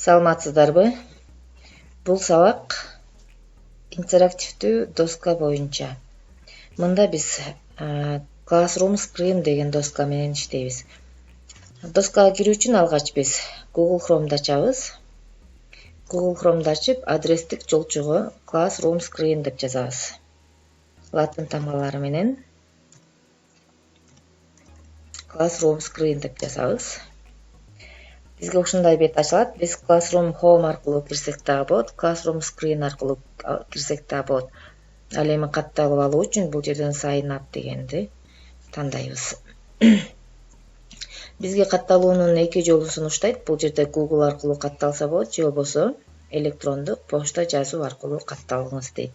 Саламатсыздарбы? Бул сабак интерактивдүү доска боюнча. Мында биз Classroom Screen деген доска менен иштейбиз. Доскага кирүү үчүн алгач биз Google Chrome'ду ачабыз. Google Chrome'ду ачып, адрестик жолчого Classroom Screen деп жазабыз. Латын тамгалары менен Classroom Screen деп жазабыз. Бизге ушундай бет ачылат. Биз Classroom Home аркылуу кирсек дагы болот, Classroom Screen аркылуу кирсек дагы болот. Ал эми катталып алуу үчүн бул жерден Sign Up дегенди тандайбыз. Бизге катталуунун эки жолу сунуштайт. Бул жерде Google аркылуу катталса болот, же болбосо электрондук почта жазуу аркылуу катталыңыз дейт.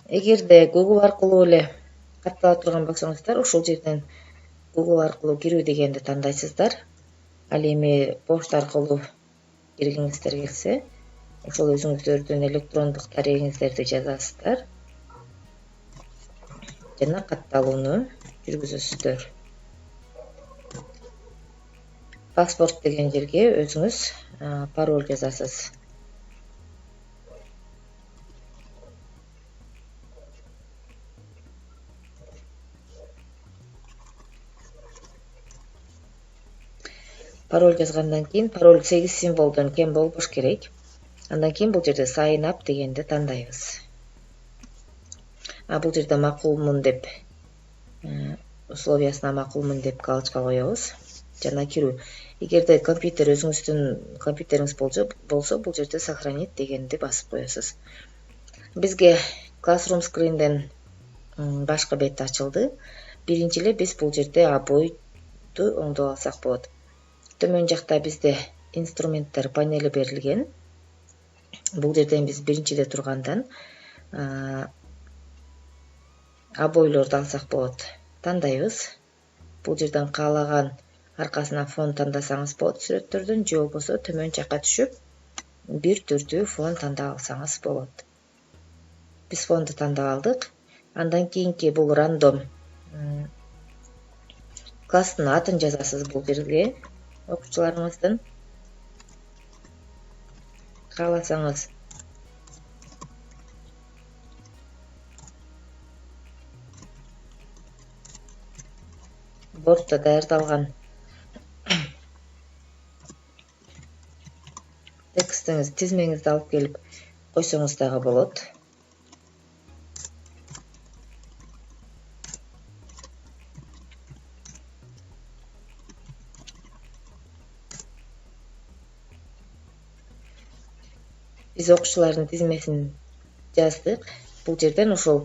Эгерде Google аркылуу эле каттала турган болсоңуздар, ушул жерден Google аркылуу кирүү дегенди тандайсыздар. Ал эми почта аркылуу киргиңиздер келсе, ошол өзүңүздөрдүн электрондук дарегиңиздерди жазасыздар жана катталууну жүргүзөсүздөр. Паспорт деген жерге өзүңүз пароль жазасыз. Пароль жазгандан кийин пароль 8 символдон кем болбош керек. Андан кийин бул жерде Sign Up дегенди тандайбыз. Бул жерде макулмун деп, условиясына макулмун деп галочка коебуз. Жана кирүү. Эгерде компьютер өзүңүздүн компьютериңиз болсо, бул жерде сохранить дегенди басып коесуз. Бизге Classroom Screen'ден башка бет ачылды. Биринчи эле биз бул жерде обойту оңдоп алсак болот. Төмөн жакта бизде инструменттер панели берилген. Бул жерден биз биринчиде тургандан обойлорду алсак болот. Тандайбыз. Бул жерден каалаган аркасына фон тандасаңыз болот сүрөттөрдөн, же болбосо төмөн жакка түшүп бир түрдүү фон тандап алсаңыз болот. Биз фонду тандап алдык. Андан кийинки бул рандом класстын атын жазасыз бул жерге. Окуучуларыңыздын кааласаңыз бортто даярдалган текстиңиз, тизмеңизди алып келип койсоңуз дагы болот. Биз окуучулардын тизмесин жаздык. Бул жерден ошол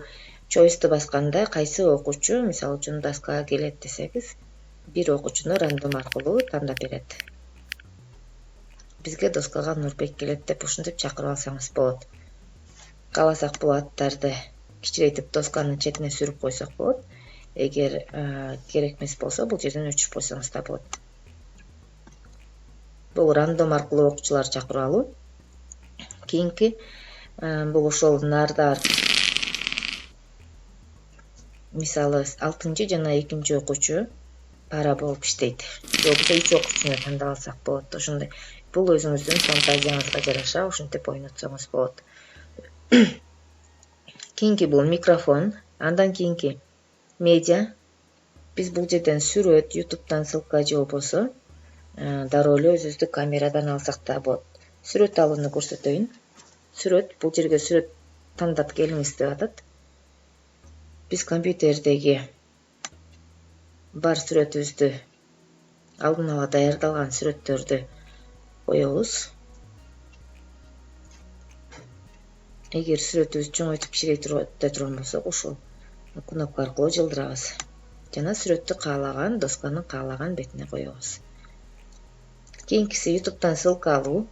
choice'ты басканда кайсы окуучу, мисалы үчүн доскага келет десеңиз, бир окуучуну рандом аркылуу тандап берет. Бизге доскага Нурбек келет деп ушинтип чакырып алсаңыз болот. Кааласак бул аттарды кичирейтип досканын четине сүрүп койсок болот. Эгер керек эмес болсо, бул жерден өчүрүп койсоңуз да болот. Бул рандом аркылуу окуучулар чакырып алуу. Кийинки бул ошол нардар. Мисалы 6 жана 2 окуучу пара болуп иштейт. Же болбосо 3 окуучуну тандап алсак болот. Ошондой. Бул өзүңүздүн фантазияңызга жараша ушинтип ойнотсоңуз болот. Кийинки бул микрофон, андан кийинки медиа. Биз бул жерден сүрөт, YouTube'дан ссылка же болбосо дароо эле өзүбүздүн камерадан алсак да болот. Сүрөт алууну көрсөтөйүн. Сүрөт, бул жерге сүрөт тандап келиңиз деп атат. Биз компьютердеги бар сүрөтүбүздү алдын ала даярдалган сүрөттөрдү коебуз. Эгер сүрөтүбүз чоңойтуп кичирейтип турган болсок, ушул кнопка аркылуу жылдырабыз. Жана сүрөттү каалаган, досканын каалаган бетине коебуз. Кийинкиси YouTube'дан ссылка алуу.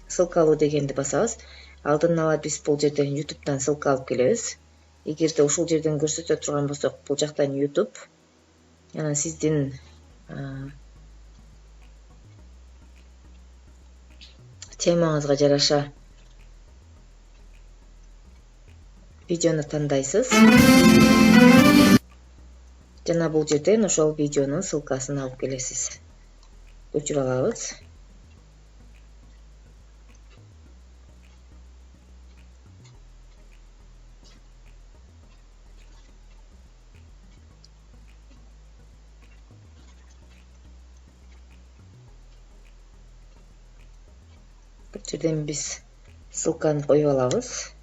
Ссылка алуу дегенди басабыз. Алдын ала биз бул жерден YouTube'дан ссылка алып келебиз. Эгерде ушул жерден көрсөтө турган болсок, бул жактан YouTube. Анан сиздин темаңызга жараша видеону тандайсыз. Жана бул жерден ошол видеонун ссылкасын алып келесиз. Көчүрүп алабыз. жерден биз ссылканы коюп алабыз.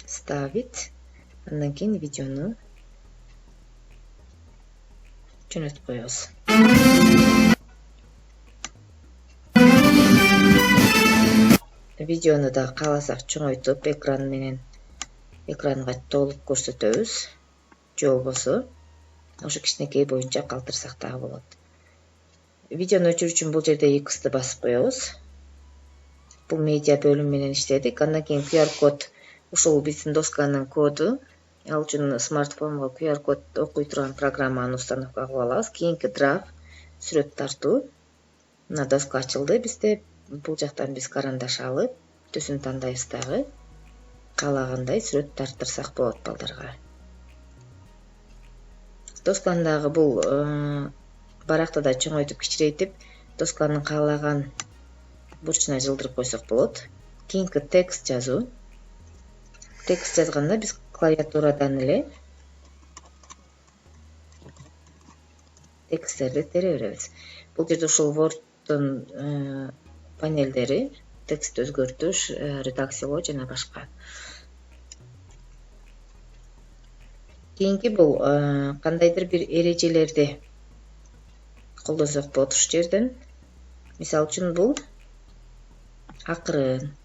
Ставить. Андан кийин видеону жөнөтүп коебуз. Видеону да кааласак чоңойтуп экранга толук көрсөтөбүз. Же болбосо ошо кичинекей боюнча калтырсак дагы болот. Видеону өчүрүү үчүн бул жерде X-ты басып коебуз. Бул медиа бөлүм менен иштедик. Андан кийин QR код, ушул биздин досканын коду. Ал үчүн смартфонго QR код окуй турган программаны установка кылып алабыз. Кийинки драв, сүрөт тартуу. Мына доска ачылды бизде. Бул жактан биз карандаш алып, түсүн тандайбыз дагы. Каалагандай сүрөт тартырсак болот балдарга. Досканы дагы бул баракта да чоңойтуп кичирейтип, досканын каалаган бурчуна жылдырып койсок болот. Кийинки текст жазуу. Текст жазганда биз клавиатурадан эле тексттерди тере беребиз. Бул жерде ушул Word'дун панелдери, текст өзгөртүш, редакциялоо жана башка. Кийинки бул кандайдыр бир эрежелерди колдосок болот ушул жерден. Мисалы үчүн бул акырын.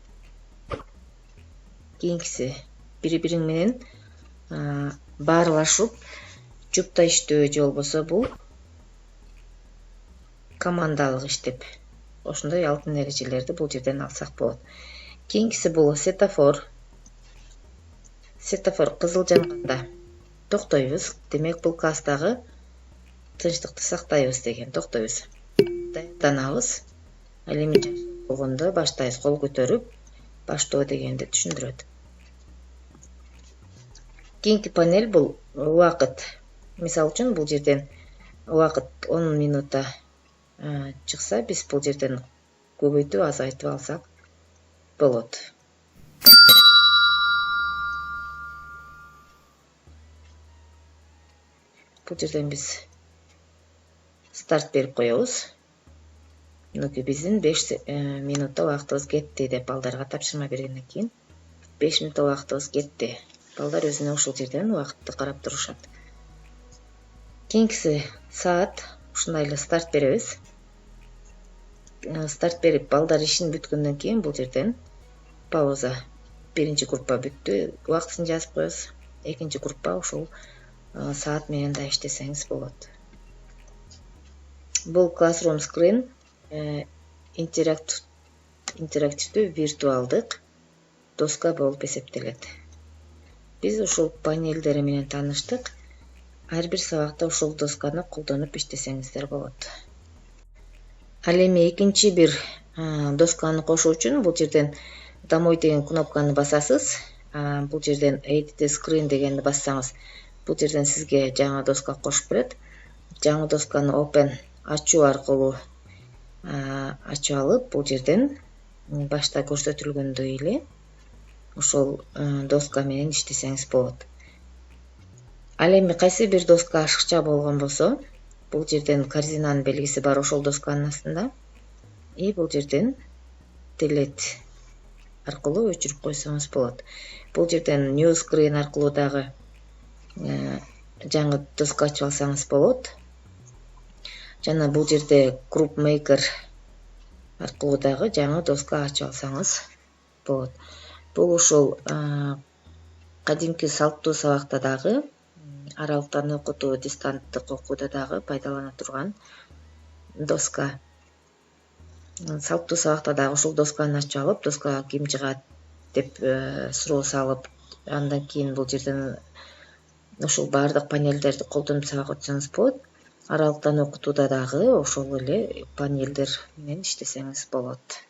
Кийинкиси бири-бириң менен баарлашып, жупта иштөө же болбосо бул командалык иштеп. Ошондой алтын эрежелерди бул жерден алсак болот. Кийинкиси бул светофор. Светофор кызыл жанганда токтойбуз. Демек бул класстагы тынчтыкты сактайбыз деген. Токтойбуз. Даянабыз. Ал эми жашыл болгондо баштайбыз, кол көтөрүп баштоо дегенди түшүндүрөт. Кийинки панель бул убакыт. Мисалы үчүн бул жерден убакыт 10 минутта чыкса, биз бул жерден көбөйтүп, азайтып алсак болот. Бул жерден биз старт берип коебуз. Мынуки биздин 5 минутта убактыбыз кетти деп балдарга тапшырма бергенден кийин 5 минутта убактыбыз кетти. Балдар өзүнө ушул жерден убакытты карап турушат. Кийинкиси саат. Ушундай эле старт беребиз. Старт берип, балдар ишин бүткөндөн кийин бул жерден пауза. Биринчи группа бүттү, убактысын жазып коебуз. Экинчи группа ушул саат менен да иштесеңиз болот. Бул Classroom Screen интерактивдүү виртуалдык доска болуп эсептелет. Биз ушул панелдери менен тааныштык. Ар бир сабакта ушул досканы колдонуп иштесеңиздер болот. Ал эми экинчи бир досканы кошуу үчүн бул жерден домой деген кнопканы басасыз. Бул жерден Edit Screen дегенди бассаңыз, бул жерден сизге жаңы доска кошуп берет. Жаңы досканы Open ачуу аркылуу ачып алып, бул жерден башта көрсөтүлгөндөй эле ошол доска менен иштесеңиз болот. Ал эми кайсы бир доска ашыкча болгон болсо, бул жерден корзинанын белгиси бар ошол досканын астында. Бул жерден Delete аркылуу өчүрүп койсоңуз болот. Бул жерден New Screen аркылуу дагы жаңы доска ачып алсаңыз болот. Жана бул жерде Group Maker аркылуу дагы жаңы доска ачып алсаңыз болот. Бул ушул кадимки салттуу сабакта дагы, аралыктан окутуу, дистанттык окууда дагы пайдалана турган доска. Салттуу сабакта дагы ушул досканы ачып алып, доскага ким жыгат деп суроо салып, андан кийин бул жерден ушул баардык панелдерди колдонуп сабак өтсөңүз болот. Аралыктан окутууда дагы ошол эле панелдер менен иштесеңиз болот.